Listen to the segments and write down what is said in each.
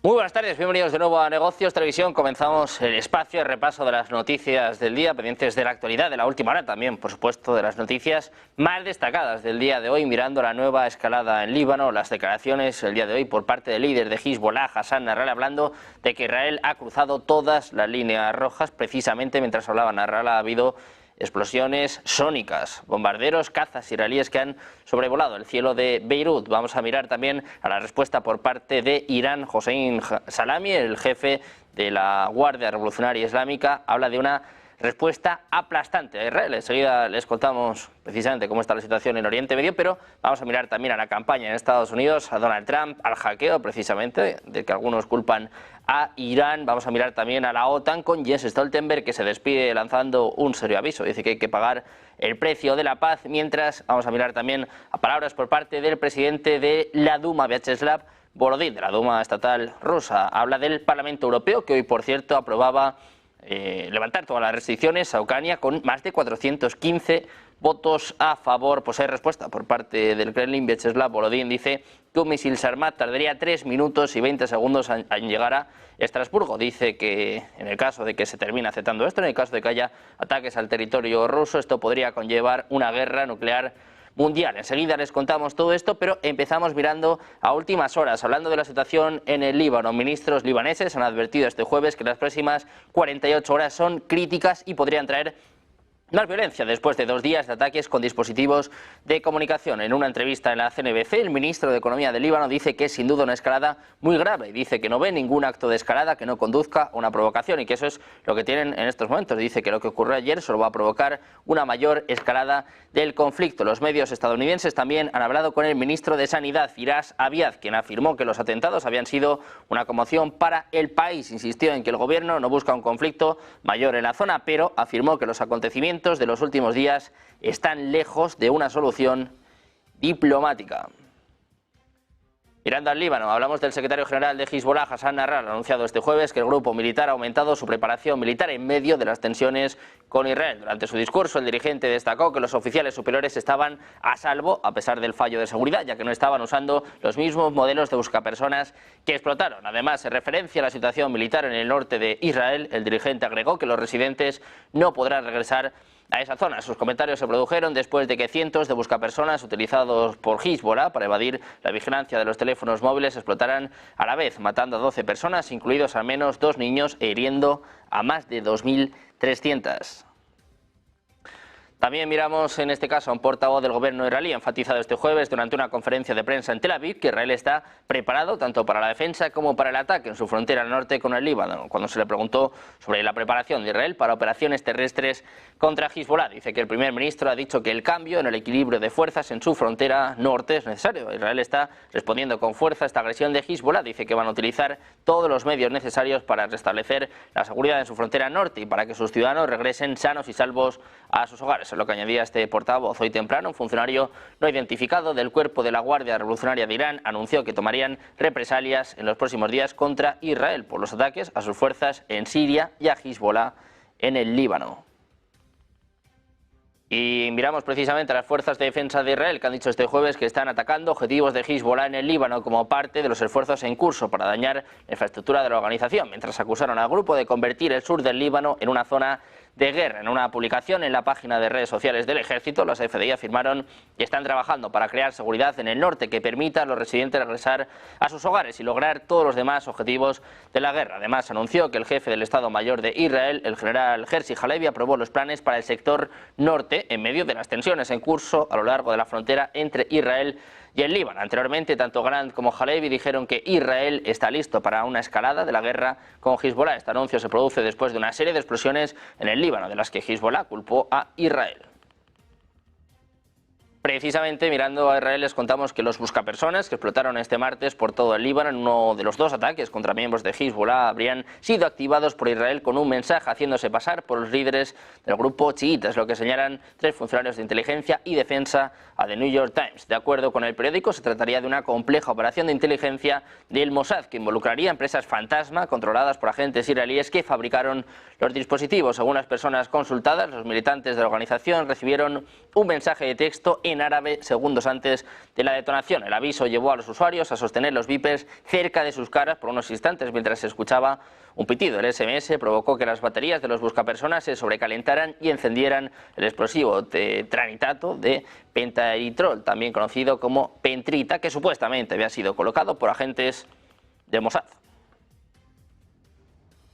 Muy buenas tardes, bienvenidos de nuevo a Negocios Televisión. Comenzamos el espacio de repaso de las noticias del día, pendientes de la actualidad, de la última hora también, por supuesto, de las noticias más destacadas del día de hoy, mirando la nueva escalada en Líbano, las declaraciones el día de hoy por parte del líder de Hezbollah, Hassan Nasrallah, hablando de que Israel ha cruzado todas las líneas rojas. Precisamente mientras hablaba Nasrallah ha habido explosiones sónicas, bombarderos, cazas israelíes que han sobrevolado el cielo de Beirut. Vamos a mirar también a la respuesta por parte de Irán. Hossein Salami, el jefe de la Guardia Revolucionaria Islámica, habla de una respuesta aplastante a Israel. Enseguida les contamos precisamente cómo está la situación en Oriente Medio, pero vamos a mirar también a la campaña en Estados Unidos, a Donald Trump, al hackeo precisamente, de que algunos culpan a Irán. Vamos a mirar también a la OTAN con Jens Stoltenberg, que se despide lanzando un serio aviso. Dice que hay que pagar el precio de la paz, mientras vamos a mirar también a palabras por parte del presidente de la Duma, Vyacheslav Volodin, de la Duma estatal rusa. Habla del Parlamento Europeo, que hoy, por cierto, aprobaba levantar todas las restricciones a Ucrania con más de 415 votos a favor. Pues hay respuesta por parte del Kremlin. Vyacheslav Volodin dice que un misil Sarmat tardaría 3 minutos y 20 segundos en llegar a Estrasburgo. Dice que en el caso de que se termine aceptando esto, en el caso de que haya ataques al territorio ruso, esto podría conllevar una guerra nuclear mundial. Enseguida les contamos todo esto, pero empezamos mirando a últimas horas, hablando de la situación en el Líbano. Ministros libaneses han advertido este jueves que las próximas 48 horas son críticas y podrían traer más violencia después de 2 días de ataques con dispositivos de comunicación. En una entrevista en la CNBC, el ministro de Economía del Líbano dice que es sin duda una escalada muy grave y dice que no ve ningún acto de escalada que no conduzca a una provocación y que eso es lo que tienen en estos momentos. Dice que lo que ocurrió ayer solo va a provocar una mayor escalada del conflicto. Los medios estadounidenses también han hablado con el ministro de Sanidad, Firas Abiad, quien afirmó que los atentados habían sido una conmoción para el país. Insistió en que el gobierno no busca un conflicto mayor en la zona, pero afirmó que los acontecimientos de los últimos días están lejos de una solución diplomática. Mirando al Líbano, hablamos del secretario general de Hezbollah, Hassan Nasrallah, ha anunciado este jueves que el grupo militar ha aumentado su preparación militar en medio de las tensiones con Israel. Durante su discurso, el dirigente destacó que los oficiales superiores estaban a salvo a pesar del fallo de seguridad, ya que no estaban usando los mismos modelos de buscapersonas que explotaron. Además, en referencia a la situación militar en el norte de Israel, el dirigente agregó que los residentes no podrán regresar a esa zona. Sus comentarios se produjeron después de que cientos de buscapersonas utilizados por Hezbollah para evadir la vigilancia de los teléfonos móviles explotaran a la vez, matando a 12 personas, incluidos al menos 2 niños, e hiriendo a más de 2.300. También miramos en este caso a un portavoz del gobierno israelí, enfatizado este jueves durante una conferencia de prensa en Tel Aviv, que Israel está preparado tanto para la defensa como para el ataque en su frontera al norte con el Líbano. Cuando se le preguntó sobre la preparación de Israel para operaciones terrestres contra Hezbollah, dice que el primer ministro ha dicho que el cambio en el equilibrio de fuerzas en su frontera norte es necesario. Israel está respondiendo con fuerza a esta agresión de Hezbollah. Dice que van a utilizar todos los medios necesarios para restablecer la seguridad en su frontera norte y para que sus ciudadanos regresen sanos y salvos a sus hogares. Es lo que añadía este portavoz. Hoy temprano, un funcionario no identificado del cuerpo de la Guardia Revolucionaria de Irán anunció que tomarían represalias en los próximos días contra Israel por los ataques a sus fuerzas en Siria y a Hezbollah en el Líbano. Y miramos precisamente a las fuerzas de defensa de Israel, que han dicho este jueves que están atacando objetivos de Hezbollah en el Líbano como parte de los esfuerzos en curso para dañar la infraestructura de la organización, mientras acusaron al grupo de convertir el sur del Líbano en una zona de guerra. En una publicación en la página de redes sociales del ejército, los FDI afirmaron que están trabajando para crear seguridad en el norte que permita a los residentes regresar a sus hogares y lograr todos los demás objetivos de la guerra. Además, anunció que el jefe del Estado Mayor de Israel, el general Herzi Halevi, aprobó los planes para el sector norte en medio de las tensiones en curso a lo largo de la frontera entre Israel y el Líbano. Anteriormente, tanto Grant como Halevi dijeron que Israel está listo para una escalada de la guerra con Hezbollah. Este anuncio se produce después de una serie de explosiones en el Líbano, de las que Hezbollah culpó a Israel. Precisamente mirando a Israel les contamos que los buscapersonas que explotaron este martes por todo el Líbano en uno de los 2 ataques contra miembros de Hezbollah habrían sido activados por Israel con un mensaje haciéndose pasar por los líderes del grupo chiita, es lo que señalan 3 funcionarios de inteligencia y defensa a The New York Times. De acuerdo con el periódico, se trataría de una compleja operación de inteligencia del Mossad que involucraría empresas fantasma controladas por agentes israelíes que fabricaron los dispositivos. Según las personas consultadas, los militantes de la organización recibieron un mensaje de texto en árabe segundos antes de la detonación. El aviso llevó a los usuarios a sostener los beepers cerca de sus caras por unos instantes mientras se escuchaba un pitido. El SMS provocó que las baterías de los buscapersonas se sobrecalentaran y encendieran el explosivo tetranitato de pentaeritrol, también conocido como pentrita, que supuestamente había sido colocado por agentes de Mossad.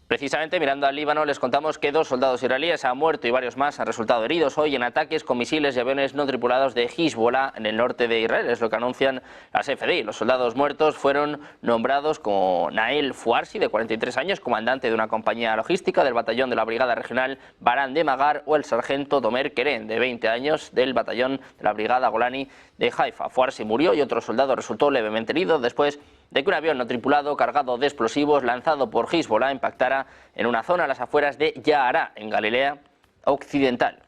Precisamente mirando al Líbano les contamos que 2 soldados israelíes han muerto y varios más han resultado heridos hoy en ataques con misiles y aviones no tripulados de Hezbollah en el norte de Israel, es lo que anuncian las FDI. Los soldados muertos fueron nombrados como Nael Fouarsi, de 43 años, comandante de una compañía logística del batallón de la Brigada Regional Baran de Magar, o el sargento Tomer Keren, de 20 años, del batallón de la Brigada Golani de Haifa. Fouarsi murió y otro soldado resultó levemente herido después de que un avión no tripulado cargado de explosivos lanzado por Hezbollah impactara en una zona a las afueras de Ya'ara, en Galilea Occidental.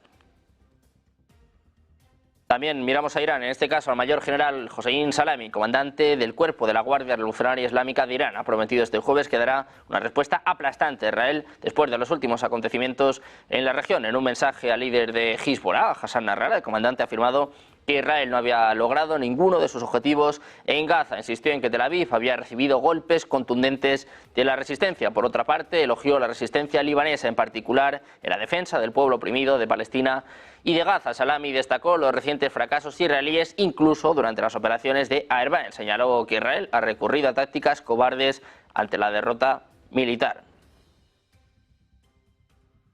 También miramos a Irán, en este caso al mayor general Hossein Salami, comandante del cuerpo de la Guardia Revolucionaria Islámica de Irán. Ha prometido este jueves que dará una respuesta aplastante a Israel después de los últimos acontecimientos en la región. En un mensaje al líder de Hezbollah, Hassan Nasrallah, el comandante ha afirmado que Israel no había logrado ninguno de sus objetivos en Gaza. Insistió en que Tel Aviv había recibido golpes contundentes de la resistencia. Por otra parte, elogió la resistencia libanesa, en particular en la defensa del pueblo oprimido de Palestina y de Gaza. Salami destacó los recientes fracasos israelíes, incluso durante las operaciones de Aerbaen. Señaló que Israel ha recurrido a tácticas cobardes ante la derrota militar.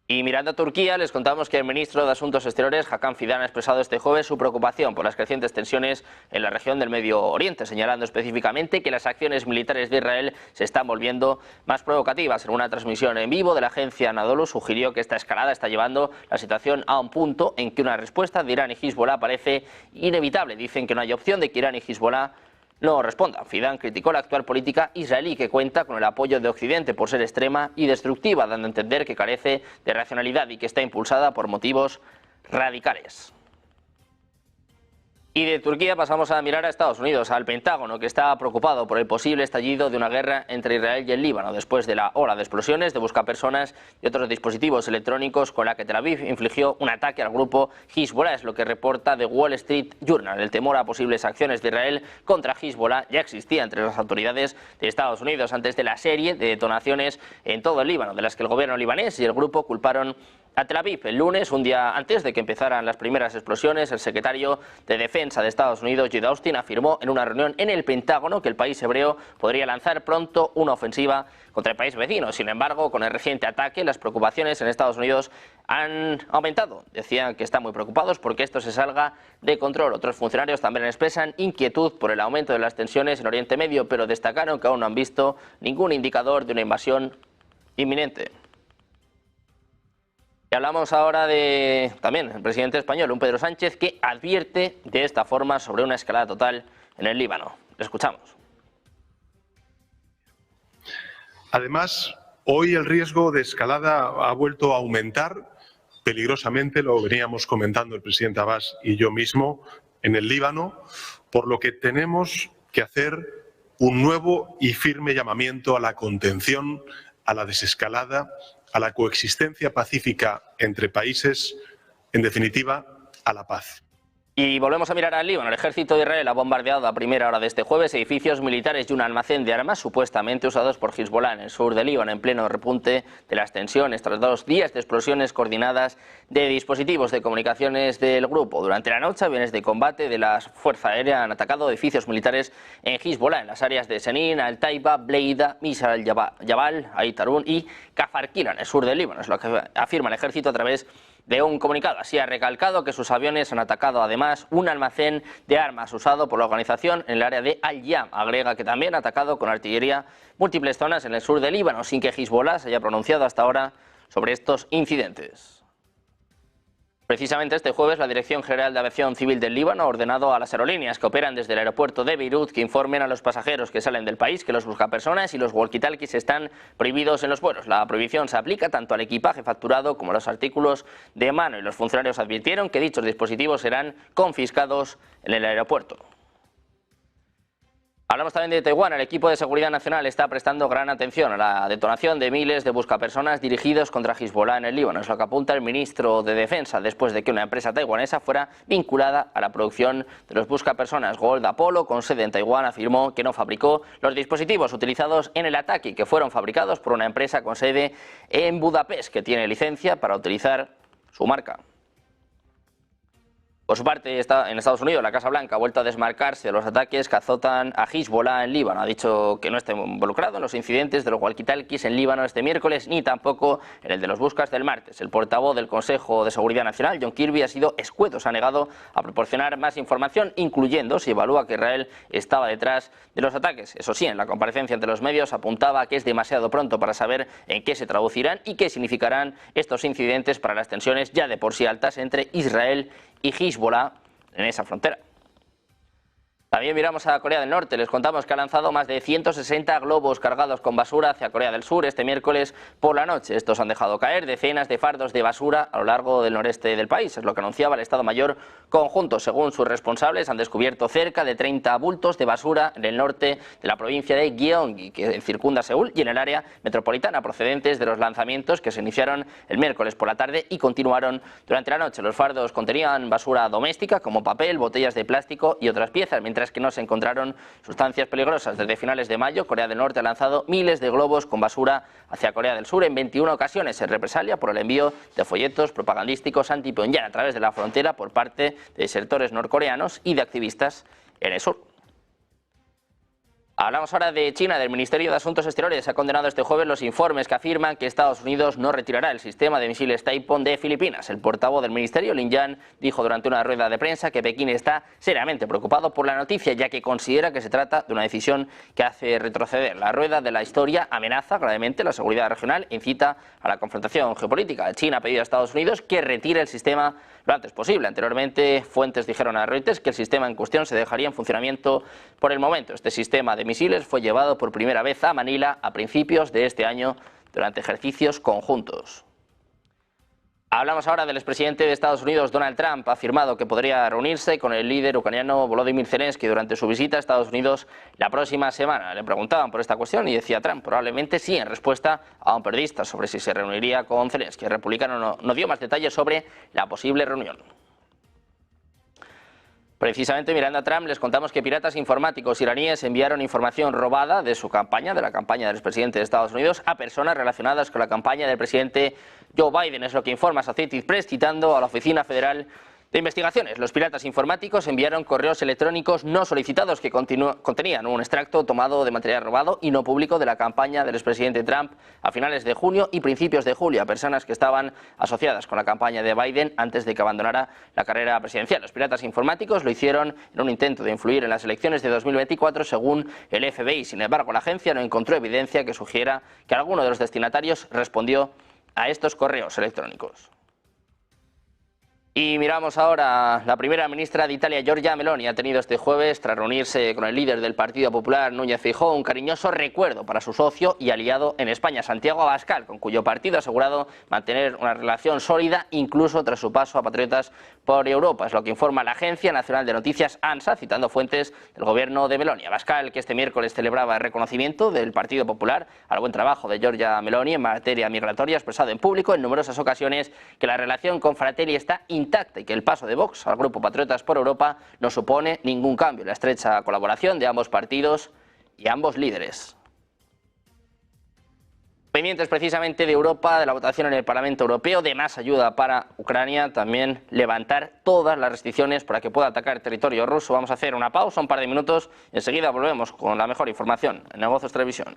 Y mirando a Turquía, les contamos que el ministro de Asuntos Exteriores, Hakan Fidan, ha expresado este jueves su preocupación por las crecientes tensiones en la región del Medio Oriente, señalando específicamente que las acciones militares de Israel se están volviendo más provocativas. En una transmisión en vivo de la agencia Anadolu, sugirió que esta escalada está llevando la situación a un punto en que una respuesta de Irán y Hezbollah parece inevitable. Dicen que no hay opción de que Irán y Hezbollah no responda. Fidan criticó la actual política israelí, que cuenta con el apoyo de Occidente por ser extrema y destructiva, dando a entender que carece de racionalidad y que está impulsada por motivos radicales. Y de Turquía pasamos a mirar a Estados Unidos, al Pentágono, que está preocupado por el posible estallido de una guerra entre Israel y el Líbano, después de la ola de explosiones de buscapersonas y otros dispositivos electrónicos con la que Tel Aviv infligió un ataque al grupo Hezbollah, es lo que reporta The Wall Street Journal. El temor a posibles acciones de Israel contra Hezbollah ya existía entre las autoridades de Estados Unidos antes de la serie de detonaciones en todo el Líbano, de las que el gobierno libanés y el grupo culparon a Tel Aviv. El lunes, un día antes de que empezaran las primeras explosiones, el secretario de Defensa de Estados Unidos, Lloyd Austin, afirmó en una reunión en el Pentágono que el país hebreo podría lanzar pronto una ofensiva contra el país vecino. Sin embargo, con el reciente ataque, las preocupaciones en Estados Unidos han aumentado. Decían que están muy preocupados porque esto se salga de control. Otros funcionarios también expresan inquietud por el aumento de las tensiones en Oriente Medio, pero destacaron que aún no han visto ningún indicador de una invasión inminente. Y hablamos ahora de también el presidente español, un Pedro Sánchez, que advierte de esta forma sobre una escalada total en el Líbano. Le escuchamos. Además, hoy el riesgo de escalada ha vuelto a aumentar peligrosamente, lo veníamos comentando el presidente Abbas y yo mismo, en el Líbano, por lo que tenemos que hacer un nuevo y firme llamamiento a la contención, a la desescalada, a la coexistencia pacífica entre países, en definitiva, a la paz. Y volvemos a mirar al Líbano. El ejército de Israel ha bombardeado a primera hora de este jueves edificios militares y un almacén de armas supuestamente usados por Hezbollah en el sur del Líbano, en pleno repunte de las tensiones tras 2 días de explosiones coordinadas de dispositivos de comunicaciones del grupo. Durante la noche, aviones de combate de la Fuerza Aérea han atacado edificios militares en Hezbollah, en las áreas de Senin, Al-Taiba, Bleida, Misar al-Jabal, Aitarun y Kafarkila, en el sur del Líbano. Es lo que afirma el ejército a través de un comunicado. Así ha recalcado que sus aviones han atacado además un almacén de armas usado por la organización en el área de Al-Yam. Agrega que también ha atacado con artillería múltiples zonas en el sur del Líbano, sin que Hezbollah se haya pronunciado hasta ahora sobre estos incidentes. Precisamente este jueves, la Dirección General de Aviación Civil del Líbano ha ordenado a las aerolíneas que operan desde el aeropuerto de Beirut que informen a los pasajeros que salen del país que los buscapersonas y los walkie-talkies están prohibidos en los vuelos. La prohibición se aplica tanto al equipaje facturado como a los artículos de mano, y los funcionarios advirtieron que dichos dispositivos serán confiscados en el aeropuerto. Hablamos también de Taiwán. El equipo de seguridad nacional está prestando gran atención a la detonación de miles de buscapersonas dirigidos contra Hezbollah en el Líbano. Es lo que apunta el ministro de Defensa después de que una empresa taiwanesa fuera vinculada a la producción de los buscapersonas. Gold Apollo, con sede en Taiwán, afirmó que no fabricó los dispositivos utilizados en el ataque y que fueron fabricados por una empresa con sede en Budapest que tiene licencia para utilizar su marca. Por su parte, en Estados Unidos, la Casa Blanca ha vuelto a desmarcarse de los ataques que azotan a Hezbollah en Líbano. Ha dicho que no está involucrado en los incidentes de los walkie-talkies en Líbano este miércoles, ni tampoco en el de los buscas del martes. El portavoz del Consejo de Seguridad Nacional, John Kirby, ha sido escueto. Se ha negado a proporcionar más información, incluyendo si evalúa que Israel estaba detrás de los ataques. Eso sí, en la comparecencia ante los medios apuntaba que es demasiado pronto para saber en qué se traducirán y qué significarán estos incidentes para las tensiones ya de por sí altas entre Israel y Hezbollah en esa frontera. También miramos a Corea del Norte. Les contamos que ha lanzado más de 160 globos cargados con basura hacia Corea del Sur este miércoles por la noche. Estos han dejado caer decenas de fardos de basura a lo largo del noreste del país. Es lo que anunciaba el Estado Mayor Conjunto. Según sus responsables, han descubierto cerca de 30 bultos de basura en el norte de la provincia de Gyeonggi, que circunda Seúl, y en el área metropolitana, procedentes de los lanzamientos que se iniciaron el miércoles por la tarde y continuaron durante la noche. Los fardos contenían basura doméstica como papel, botellas de plástico y otras piezas, mientras que no se encontraron sustancias peligrosas. Desde finales de mayo, Corea del Norte ha lanzado miles de globos con basura hacia Corea del Sur en 21 ocasiones en represalia por el envío de folletos propagandísticos anti-Pyongyang a través de la frontera por parte de sectores norcoreanos y de activistas en el sur. Hablamos ahora de China. Del Ministerio de Asuntos Exteriores ha condenado este jueves los informes que afirman que Estados Unidos no retirará el sistema de misiles Taipon de Filipinas. El portavoz del Ministerio, Lin Yan, dijo durante una rueda de prensa que Pekín está seriamente preocupado por la noticia, ya que considera que se trata de una decisión que hace retroceder. La rueda de la historia amenaza gravemente la seguridad regional e incita a la confrontación geopolítica. China ha pedido a Estados Unidos que retire el sistema lo antes posible. Anteriormente, fuentes dijeron a Reuters que el sistema en cuestión se dejaría en funcionamiento por el momento. Este sistema de misiles fue llevado por primera vez a Manila a principios de este año durante ejercicios conjuntos. Hablamos ahora del expresidente de Estados Unidos, Donald Trump. Ha afirmado que podría reunirse con el líder ucraniano Volodymyr Zelensky durante su visita a Estados Unidos la próxima semana. Le preguntaban por esta cuestión y decía Trump, probablemente sí, en respuesta a un periodista sobre si se reuniría con Zelensky. El republicano no dio más detalles sobre la posible reunión. Precisamente mirando a Trump, les contamos que piratas informáticos iraníes enviaron información robada de su campaña, de la campaña del expresidente de Estados Unidos, a personas relacionadas con la campaña del presidente Joe Biden. Es lo que informa Associated Press, citando a la Oficina Federal de Investigaciones. Los piratas informáticos enviaron correos electrónicos no solicitados que contenían un extracto tomado de material robado y no público de la campaña del expresidente Trump a finales de junio y principios de julio a personas que estaban asociadas con la campaña de Biden antes de que abandonara la carrera presidencial. Los piratas informáticos lo hicieron en un intento de influir en las elecciones de 2024, según el FBI. Sin embargo, la agencia no encontró evidencia que sugiera que alguno de los destinatarios respondió a estos correos electrónicos. Y miramos ahora, la primera ministra de Italia, Giorgia Meloni, ha tenido este jueves, tras reunirse con el líder del Partido Popular, Núñez Feijóo, un cariñoso recuerdo para su socio y aliado en España, Santiago Abascal, con cuyo partido ha asegurado mantener una relación sólida incluso tras su paso a Patriotas por Europa. Es lo que informa la Agencia Nacional de Noticias ANSA, citando fuentes del gobierno de Meloni. Abascal, que este miércoles celebraba el reconocimiento del Partido Popular al buen trabajo de Giorgia Meloni en materia migratoria, ha expresado en público en numerosas ocasiones que la relación con Fratelli está intacta y que el paso de Vox al grupo Patriotas por Europa no supone ningún cambio en la estrecha colaboración de ambos partidos y ambos líderes. Pendientes precisamente de Europa, de la votación en el Parlamento Europeo, de más ayuda para Ucrania, también levantar todas las restricciones para que pueda atacar territorio ruso. Vamos a hacer una pausa, un par de minutos, y enseguida volvemos con la mejor información en Negocios Televisión.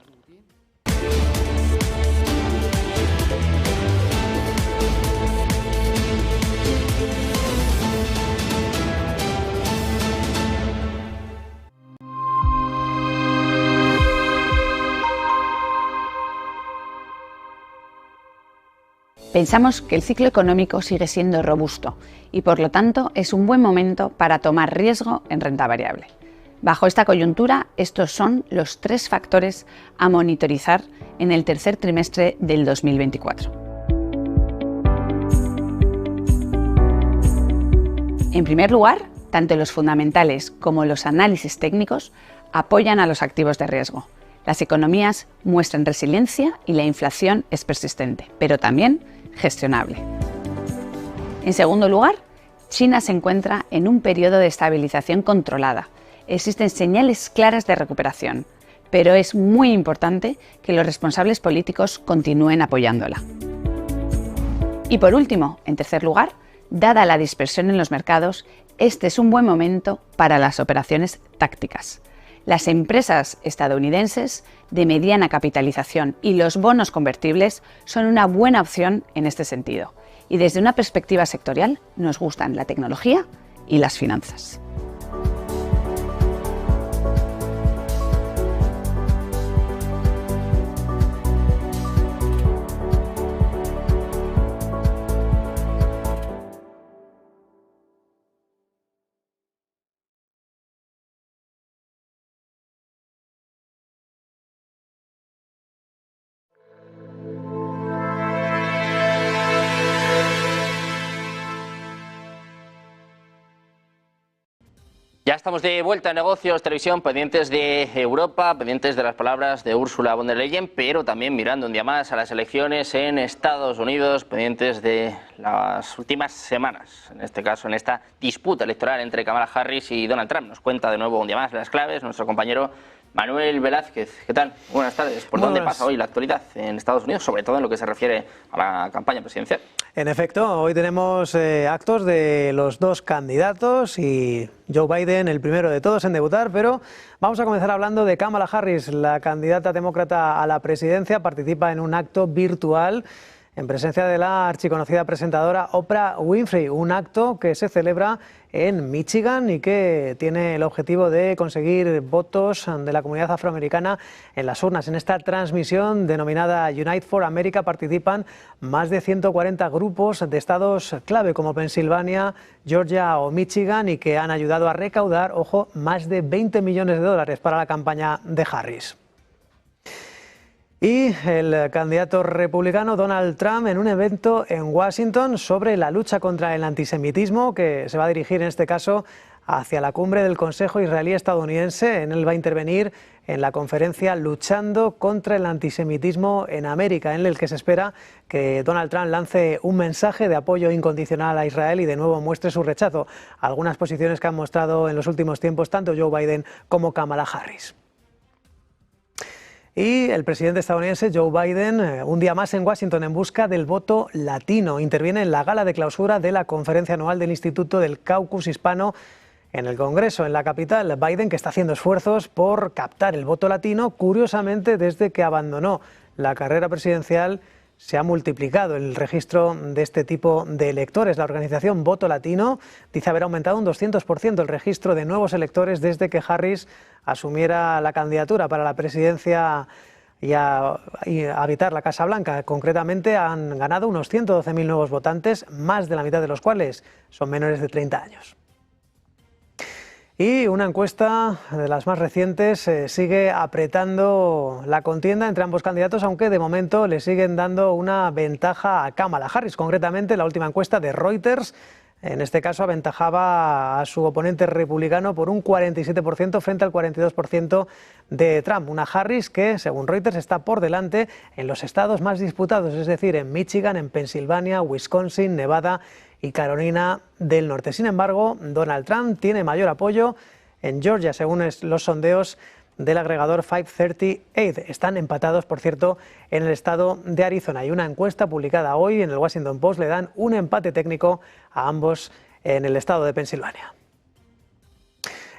Pensamos que el ciclo económico sigue siendo robusto y por lo tanto es un buen momento para tomar riesgo en renta variable. Bajo esta coyuntura, estos son los 3 factores a monitorizar en el tercer trimestre del 2024. En primer lugar, tanto los fundamentales como los análisis técnicos apoyan a los activos de riesgo. Las economías muestran resiliencia y la inflación es persistente, pero también gestionable. En segundo lugar, China se encuentra en un periodo de estabilización controlada. Existen señales claras de recuperación, pero es muy importante que los responsables políticos continúen apoyándola. Y por último, en tercer lugar, dada la dispersión en los mercados, este es un buen momento para las operaciones tácticas. Las empresas estadounidenses de mediana capitalización y los bonos convertibles son una buena opción en este sentido. Y desde una perspectiva sectorial, nos gustan la tecnología y las finanzas. Ya estamos de vuelta a Negocios Televisión, pendientes de Europa, pendientes de las palabras de Ursula von der Leyen, pero también mirando un día más a las elecciones en Estados Unidos, pendientes de las últimas semanas, en este caso en esta disputa electoral entre Kamala Harris y Donald Trump. Nos cuenta de nuevo un día más las claves nuestro compañero Manuel Velázquez. ¿Qué tal? Buenas tardes. ¿Por dónde pasa hoy la actualidad en Estados Unidos, sobre todo en lo que se refiere a la campaña presidencial? En efecto, hoy tenemos actos de los dos candidatos y Joe Biden, el primero de todos en debutar, pero vamos a comenzar hablando de Kamala Harris, la candidata demócrata a la presidencia. Participa en un acto virtual en presencia de la archiconocida presentadora Oprah Winfrey, un acto que se celebra en Michigan y que tiene el objetivo de conseguir votos de la comunidad afroamericana en las urnas. En esta transmisión denominada Unite for America participan más de 140 grupos de estados clave como Pensilvania, Georgia o Michigan y que han ayudado a recaudar, ojo, más de 20 millones de dólares para la campaña de Harris. Y el candidato republicano Donald Trump en un evento en Washington sobre la lucha contra el antisemitismo, que se va a dirigir en este caso hacia la cumbre del Consejo Israelí-Estadounidense. En él va a intervenir en la conferencia Luchando contra el antisemitismo en América, en el que se espera que Donald Trump lance un mensaje de apoyo incondicional a Israel y de nuevo muestre su rechazo a algunas posiciones que han mostrado en los últimos tiempos tanto Joe Biden como Kamala Harris. Y el presidente estadounidense Joe Biden, un día más en Washington en busca del voto latino. Interviene en la gala de clausura de la conferencia anual del Instituto del Caucus Hispano en el Congreso, en la capital. Biden, que está haciendo esfuerzos por captar el voto latino, curiosamente desde que abandonó la carrera presidencial se ha multiplicado el registro de este tipo de electores. La organización Voto Latino dice haber aumentado un 200% el registro de nuevos electores desde que Harris asumiera la candidatura para la presidencia y a habitar la Casa Blanca. Concretamente han ganado unos 112.000 nuevos votantes, más de la mitad de los cuales son menores de 30 años. Y una encuesta de las más recientes sigue apretando la contienda entre ambos candidatos, aunque de momento le siguen dando una ventaja a Kamala Harris. Concretamente, la última encuesta de Reuters, en este caso, aventajaba a su oponente republicano por un 47% frente al 42% de Trump. Una Harris que, según Reuters, está por delante en los estados más disputados, es decir, en Michigan, en Pensilvania, Wisconsin, Nevada y Carolina del Norte. Sin embargo, Donald Trump tiene mayor apoyo en Georgia, según los sondeos del agregador 538. Están empatados, por cierto, en el estado de Arizona. Y una encuesta publicada hoy en el Washington Post le dan un empate técnico a ambos en el estado de Pensilvania.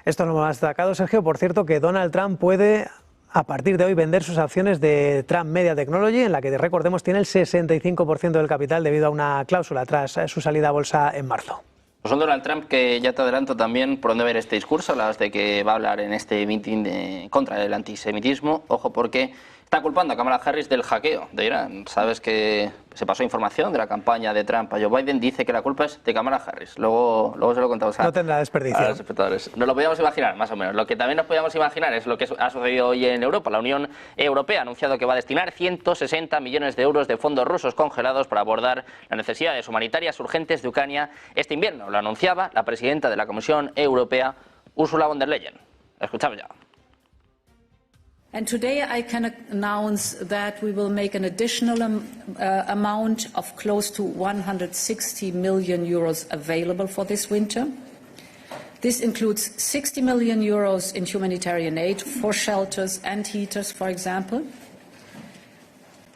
Esto es lo más destacado, Sergio. Por cierto, que Donald Trump puede, a partir de hoy, vender sus acciones de Trump Media Technology, en la que, recordemos, tiene el 65% del capital debido a una cláusula tras su salida a bolsa en marzo. Pues un Donald Trump que ya te adelanto también por dónde ver este discurso, hablas de que va a hablar en este meeting contra el antisemitismo. Ojo, porque está culpando a Kamala Harris del hackeo de Irán. Sabes que se pasó información de la campaña de Trump a Joe Biden, dice que la culpa es de Kamala Harris. Luego se lo contamos no tendrá desperdicio. A los espectadores. Nos lo podíamos imaginar, más o menos. Lo que también nos podíamos imaginar es lo que ha sucedido hoy en Europa. La Unión Europea ha anunciado que va a destinar 160 millones de euros de fondos rusos congelados para abordar las necesidades humanitarias urgentes de Ucrania este invierno. Lo anunciaba la presidenta de la Comisión Europea, Ursula von der Leyen. Escuchamos ya. And today I can announce that we will make an additional amount of close to 160 million euros available for this winter. This includes 60 million euros in humanitarian aid for shelters and heaters, for example.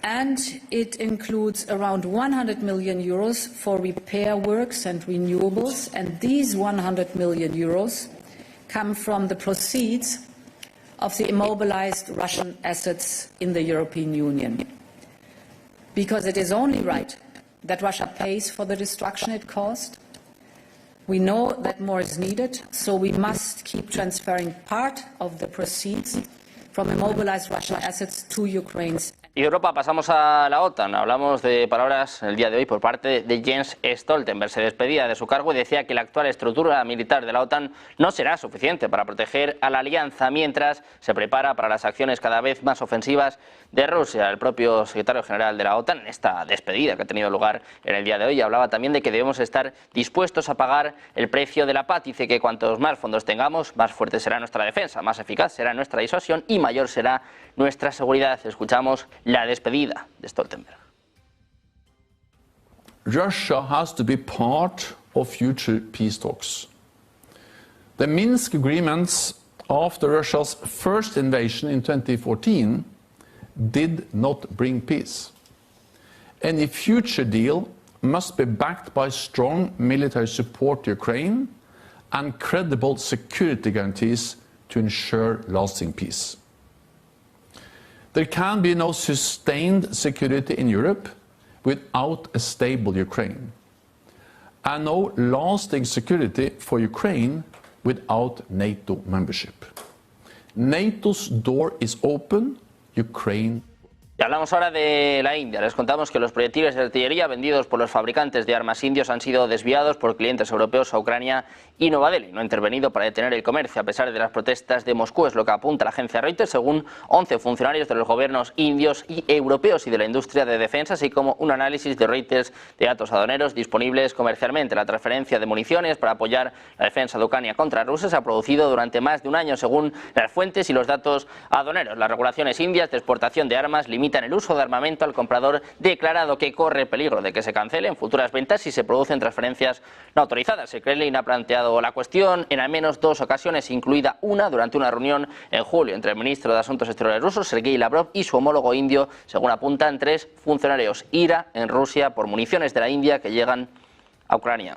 And it includes around 100 million euros for repair works and renewables. And these 100 million euros come from the proceeds of the immobilized Russian assets in the European Union. Because it is only right that Russia pays for the destruction it caused. We know that more is needed, so we must keep transferring part of the proceeds from immobilized Russian assets to Ukraine's. Y Europa, pasamos a la OTAN. Hablamos de palabras el día de hoy por parte de Jens Stoltenberg. Se despedía de su cargo y decía que la actual estructura militar de la OTAN no será suficiente para proteger a la alianza mientras se prepara para las acciones cada vez más ofensivas de Rusia. El propio secretario general de la OTAN, en esta despedida que ha tenido lugar en el día de hoy, hablaba también de que debemos estar dispuestos a pagar el precio de la paz. Dice que cuantos más fondos tengamos, más fuerte será nuestra defensa, más eficaz será nuestra disuasión y mayor será nuestra seguridad. Escuchamos la despedida de Stoltenberg. Russia has to be part of future peace talks. The Minsk agreements after Russia's first invasion in 2014 did not bring peace. Any future deal must be backed by strong military support to Ukraine and credible security guarantees to ensure lasting peace. There can be no sustained security in Europe without a stable Ukraine, and no lasting security for Ukraine without NATO membership. NATO's door is open, Ukraine. Y hablamos ahora de la India. Les contamos que los proyectiles de artillería vendidos por los fabricantes de armas indios han sido desviados por clientes europeos a Ucrania y Nueva Delhi. No ha intervenido para detener el comercio a pesar de las protestas de Moscú, es lo que apunta la agencia Reuters, según 11 funcionarios de los gobiernos indios y europeos y de la industria de defensa, así como un análisis de Reuters de datos aduaneros disponibles comercialmente. La transferencia de municiones para apoyar la defensa de Ucrania contra Rusia se ha producido durante más de un año, según las fuentes y los datos aduaneros. Las regulaciones indias de exportación de armas limitan el uso de armamento al comprador declarado, que corre peligro de que se cancelen futuras ventas si se producen transferencias no autorizadas. El Kremlin ha planteado la cuestión en al menos 2 ocasiones, incluida una durante una reunión en julio entre el ministro de Asuntos Exteriores ruso, Sergei Lavrov, y su homólogo indio, según apuntan 3 funcionarios. Ira en Rusia por municiones de la India que llegan a Ucrania.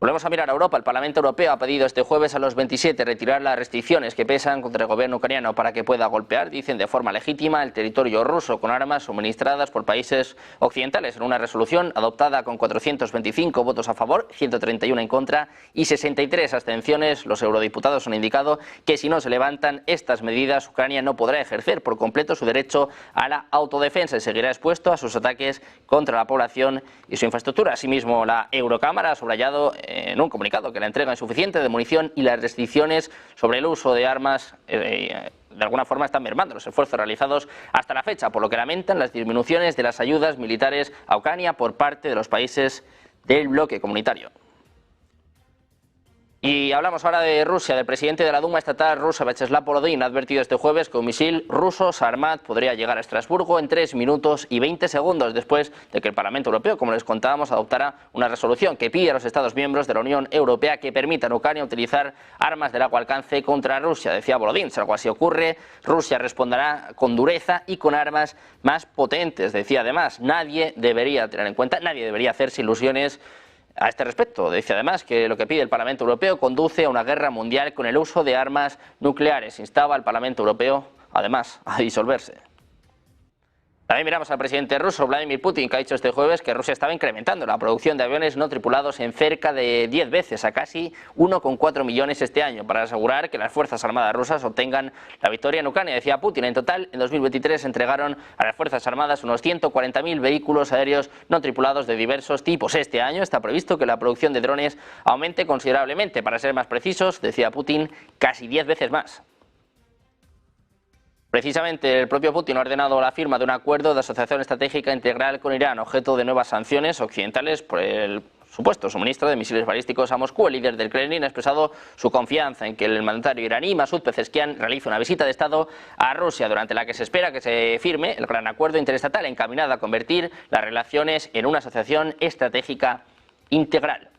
Volvemos a mirar a Europa. El Parlamento Europeo ha pedido este jueves a los 27 retirar las restricciones que pesan contra el gobierno ucraniano para que pueda golpear, dicen de forma legítima, el territorio ruso con armas suministradas por países occidentales. En una resolución adoptada con 425 votos a favor, 131 en contra y 63 abstenciones, los eurodiputados han indicado que si no se levantan estas medidas, Ucrania no podrá ejercer por completo su derecho a la autodefensa y seguirá expuesto a sus ataques contra la población y su infraestructura. Asimismo, la Eurocámara ha subrayado en un comunicado que la entrega insuficiente de munición y las restricciones sobre el uso de armas de alguna forma están mermando los esfuerzos realizados hasta la fecha, por lo que lamentan las disminuciones de las ayudas militares a Ucrania por parte de los países del bloque comunitario. Y hablamos ahora de Rusia. El presidente de la Duma estatal rusa, Vyacheslav Volodin, ha advertido este jueves que un misil ruso Sarmat podría llegar a Estrasburgo en 3 minutos y 20 segundos después de que el Parlamento Europeo, como les contábamos, adoptara una resolución que pide a los Estados miembros de la Unión Europea que permitan a Ucrania utilizar armas de largo alcance contra Rusia. Decía Volodin, si algo así ocurre, Rusia responderá con dureza y con armas más potentes. Decía además, nadie debería hacerse ilusiones a este respecto. Decía además que lo que pide el Parlamento Europeo conduce a una guerra mundial con el uso de armas nucleares. Instaba al Parlamento Europeo, además, a disolverse. También miramos al presidente ruso, Vladimir Putin, que ha dicho este jueves que Rusia estaba incrementando la producción de aviones no tripulados en cerca de 10 veces, a casi 1,4 millones este año, para asegurar que las Fuerzas Armadas rusas obtengan la victoria en Ucrania. Decía Putin, en total, en 2023 entregaron a las Fuerzas Armadas unos 140.000 vehículos aéreos no tripulados de diversos tipos. Este año está previsto que la producción de drones aumente considerablemente. Para ser más precisos, decía Putin, casi 10 veces más. Precisamente el propio Putin ha ordenado la firma de un acuerdo de asociación estratégica integral con Irán, objeto de nuevas sanciones occidentales por el supuesto suministro de misiles balísticos a Moscú. El líder del Kremlin ha expresado su confianza en que el mandatario iraní Masoud Pezeshkian realice una visita de Estado a Rusia, durante la que se espera que se firme el gran acuerdo interestatal encaminado a convertir las relaciones en una asociación estratégica integral.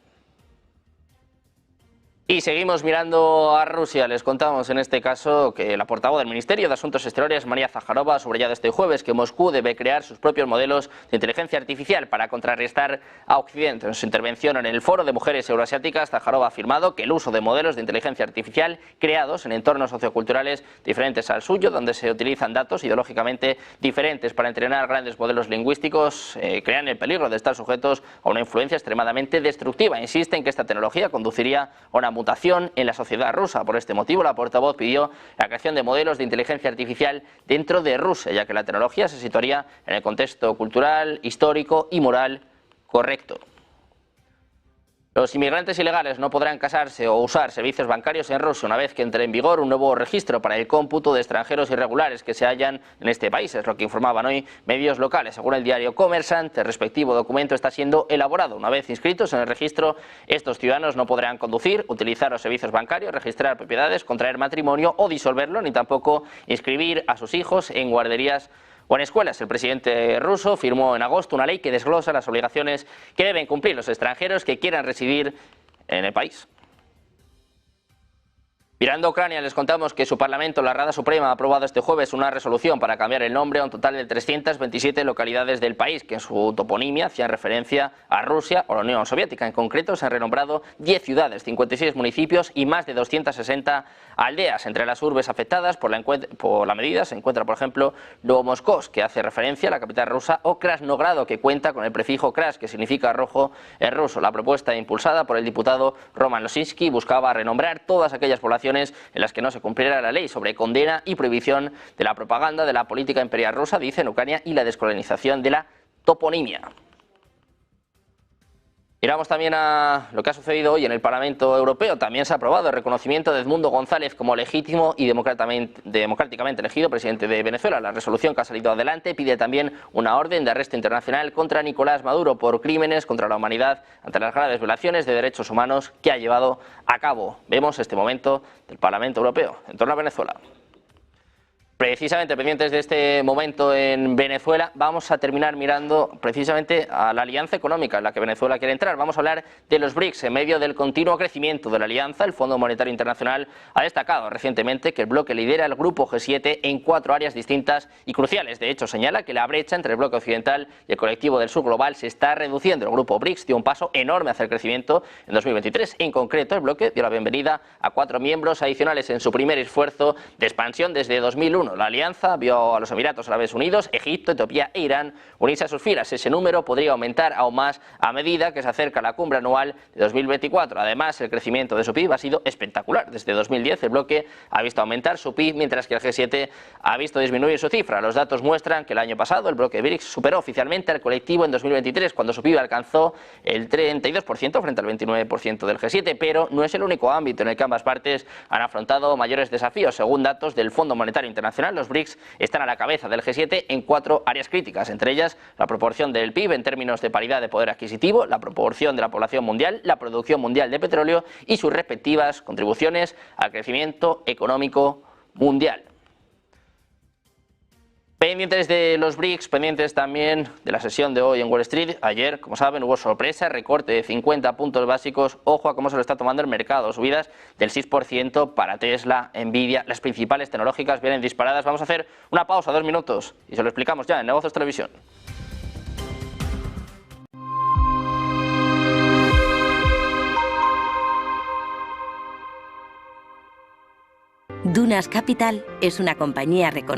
Y seguimos mirando a Rusia. Les contamos en este caso que la portavoz del Ministerio de Asuntos Exteriores, María Zaharova, ha subrayado este jueves que Moscú debe crear sus propios modelos de inteligencia artificial para contrarrestar a Occidente. En su intervención en el Foro de Mujeres Euroasiáticas, Zaharova ha afirmado que el uso de modelos de inteligencia artificial creados en entornos socioculturales diferentes al suyo, donde se utilizan datos ideológicamente diferentes para entrenar grandes modelos lingüísticos, crean el peligro de estar sujetos a una influencia extremadamente destructiva. Insiste en que esta tecnología conduciría a una mutación en la sociedad rusa. Por este motivo, la portavoz pidió la creación de modelos de inteligencia artificial dentro de Rusia, ya que la tecnología se situaría en el contexto cultural, histórico y moral correcto. Los inmigrantes ilegales no podrán casarse o usar servicios bancarios en Rusia una vez que entre en vigor un nuevo registro para el cómputo de extranjeros irregulares que se hallan en este país. Es lo que informaban hoy medios locales. Según el diario Kommersant, el respectivo documento está siendo elaborado. Una vez inscritos en el registro, estos ciudadanos no podrán conducir, utilizar los servicios bancarios, registrar propiedades, contraer matrimonio o disolverlo, ni tampoco inscribir a sus hijos en guarderías o en escuelas. El presidente ruso firmó en agosto una ley que desglosa las obligaciones que deben cumplir los extranjeros que quieran residir en el país. Mirando a Ucrania, les contamos que su Parlamento, la Rada Suprema, ha aprobado este jueves una resolución para cambiar el nombre a un total de 327 localidades del país, que en su toponimia hacían referencia a Rusia o la Unión Soviética. En concreto, se han renombrado 10 ciudades, 56 municipios y más de 260 aldeas. Entre las urbes afectadas por la medida se encuentra, por ejemplo, Novomoskovsk, que hace referencia a la capital rusa, o Krasnogrado, que cuenta con el prefijo Kras, que significa rojo en ruso. La propuesta, impulsada por el diputado Roman Losinsky, buscaba renombrar todas aquellas poblaciones en las que no se cumpliera la ley sobre condena y prohibición de la propaganda de la política imperial rusa, dice, en Ucrania, y la descolonización de la toponimia. Miramos también a lo que ha sucedido hoy en el Parlamento Europeo. También se ha aprobado el reconocimiento de Edmundo González como legítimo y democráticamente elegido presidente de Venezuela. La resolución que ha salido adelante pide también una orden de arresto internacional contra Nicolás Maduro por crímenes contra la humanidad ante las graves violaciones de derechos humanos que ha llevado a cabo. Vemos este momento del Parlamento Europeo en torno a Venezuela. Precisamente pendientes de este momento en Venezuela, vamos a terminar mirando precisamente a la alianza económica en la que Venezuela quiere entrar. Vamos a hablar de los BRICS. En medio del continuo crecimiento de la alianza, el Fondo Monetario Internacional ha destacado recientemente que el bloque lidera el grupo G7 en 4 áreas distintas y cruciales. De hecho, señala que la brecha entre el bloque occidental y el colectivo del sur global se está reduciendo. El grupo BRICS dio un paso enorme hacia el crecimiento en 2023. En concreto, el bloque dio la bienvenida a 4 miembros adicionales en su primer esfuerzo de expansión desde 2001. La alianza vio a los Emiratos Árabes Unidos, Egipto, Etiopía e Irán unirse a sus filas. Ese número podría aumentar aún más a medida que se acerca la cumbre anual de 2024. Además, el crecimiento de su PIB ha sido espectacular. Desde 2010 el bloque ha visto aumentar su PIB, mientras que el G7 ha visto disminuir su cifra. Los datos muestran que el año pasado el bloque BRICS superó oficialmente al colectivo en 2023, cuando su PIB alcanzó el 32% frente al 29% del G7, pero no es el único ámbito en el que ambas partes han afrontado mayores desafíos. Según datos del Fondo Monetario Internacional, los BRICS están a la cabeza del G7 en 4 áreas críticas, entre ellas la proporción del PIB en términos de paridad de poder adquisitivo, la proporción de la población mundial, la producción mundial de petróleo y sus respectivas contribuciones al crecimiento económico mundial. Pendientes de los BRICS, pendientes también de la sesión de hoy en Wall Street. Ayer, como saben, hubo sorpresa, recorte de 50 puntos básicos. Ojo a cómo se lo está tomando el mercado. Subidas del 6% para Tesla, Nvidia. Las principales tecnológicas vienen disparadas. Vamos a hacer una pausa, 2 minutos, y se lo explicamos ya en Negocios Televisión. Dunas Capital es una compañía reconocida